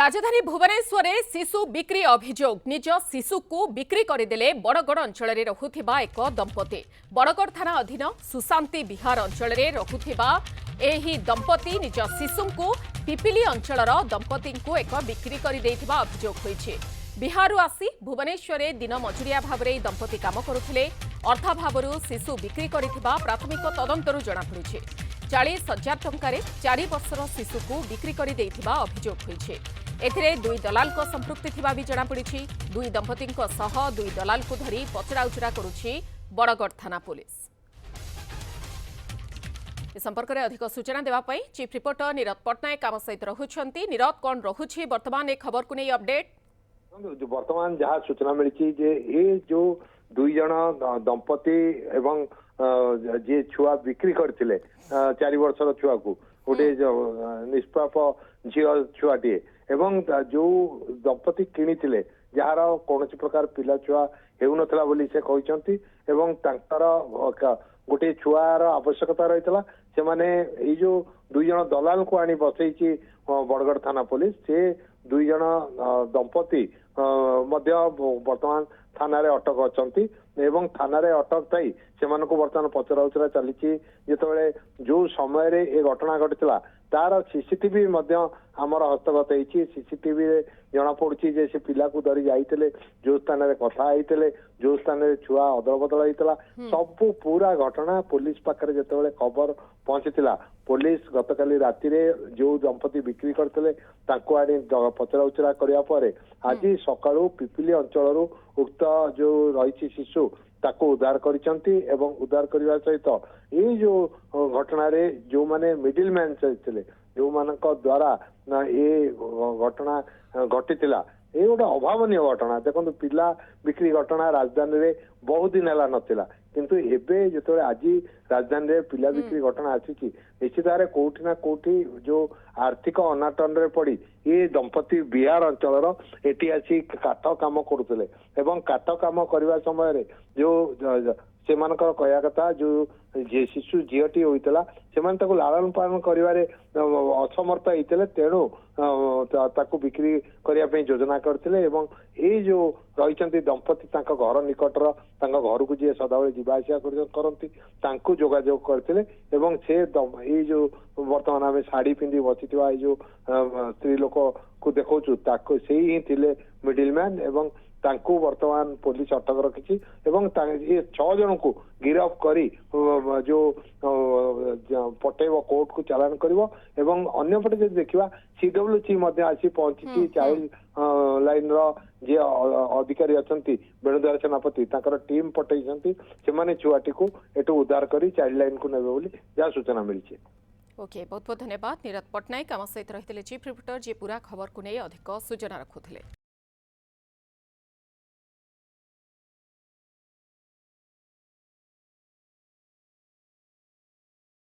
राजधानी भुवनेश्वर शिशु बिक्री अभियोग निज शिशु को बिक्री करदेले बड़गड़ अंचल रहुथिबा एक दंपति बड़गड़ थाना अधीन सुशांति विहार अंचल रहुथिबा एही दंपति निज शिशु को पिपिली अंचल दंपति को एक बिक्री कर देथिबा अभियोग होइछि। बिहारु आसी भुवनेश्वर दिन मजुरिया भाव दंपति काम करुथिले अर्थाभावरु शिशु बिक्री करिथिबा प्राथमिक तदंतरु जଣାपड़िछि। 40,000 टंकारे 4 वर्षर शिशु को बिक्री कर देथिबा अभियोग होइछि। एथिरे दुई दलाल को संपृक्ति थिबा भी जଣାपड़िछि। दुई दंपति सह दुई दलाल को धरी पचराउचरा करुछि बड़गड़ थाना पुलिस। ए संपर्क में अधिक सूचना देवाई चीफ रिपोर्टर नीरद पट्टनायक आम सहित रहुछंती। नीरद कौन रहुछि वर्तमान ए खबर को नहीं अपडेट? वर्तमान जहाँ सूचना मिली ये जो दुई जन दंपति एवं जे छुआ बिक्री करथिले 4 वर्षर छुआ को गोटे निष्पाप झील छुआटे एवं जो दंपति किणिथिले जार कौन प्रकार पिला छुआ हेउनथला बोली से कहते एवं तांकर गोटे छुआर आवश्यकता रही से माने ये जो दुई जन दलाल को आनी बसई बड़गड़ थाना पुलिस से दुई जन दंपति वर्तमान थाना रे अटक अछंती एवं थाना रे अटक थाई से वर्तमान पचराउचरा चली जिते जो समय रे ए घटना घटिला तार सीसीटीवी आमर हस्तगत होती। सीसीटीवी जना पड़ी जे से पिला को धरी जाइए जो स्थान रे कथा होते जो स्थान रे छुआ अदल बदल होता सब पूरा घटना पुलिस पाखे जिते खबर पहुंचीला पुलिस गतकाली राति जो दंपति बिक्री करते आनी पचराउचरा करने आज सकाळू पिपिली अंचल उक्त जो रही शिशु ताको उद्धार करिसंती एवं उद्धार करने सहित ये जो घटना रे जो माने मिडिल मैन थे जो मानक द्वारा ये घटना घटीला ये गोटे अभावनीय घटना। देखो पिला बिक्री घटना राजधानी रे बहुत दिन है नथिला किंतु एबे जो आज राजधानी रे पिला बिक्री घटना आसी निश्चित भाव कोठी ना कोठी जो आर्थिक अनाटन रे पड़ी ये दंपति बिहार अंचल एटी आसी काठ काम करुले एवं काठ काम करने समय जो से कहया कथा जो शिशु झीटी होता से लालन पालन कर असमर्थ होते तेणु ताकू बिक्री करने योजना करते एवं ये जो रही दंपति घर निकटर घर को जी सदाबले जावासिया करती जोगाजोग करते एवं से ये जो वर्तमान आम शाढ़ी पिंधि बसी जो स्त्री लोक को देखु से ही थे मिडिल मैन एवं तांको वर्तमान पुलिस अटक रखी एवं ये 6 जन को गिरफ्त करी जो पटेब कोर्ट को चालान करिवो एवं अन्य पटे जब देखा सीडब्ल्यूसी आसी पहुंची चाइल्ड लाइन जे अधिकारी अच्छा बेणुद्वार सेनापति टीम पठई से छुआटी को एटू उद्धार कर चाइल्ड लाइन को नेबे बोली जहाँ सूचना मिली। ओके बहुत बहुत धन्यवाद नीरद पट्टनायक आम सहित रही चीफ रिपोर्टर जी पूरा खबर को नहीं अधिक सूचना रखुले।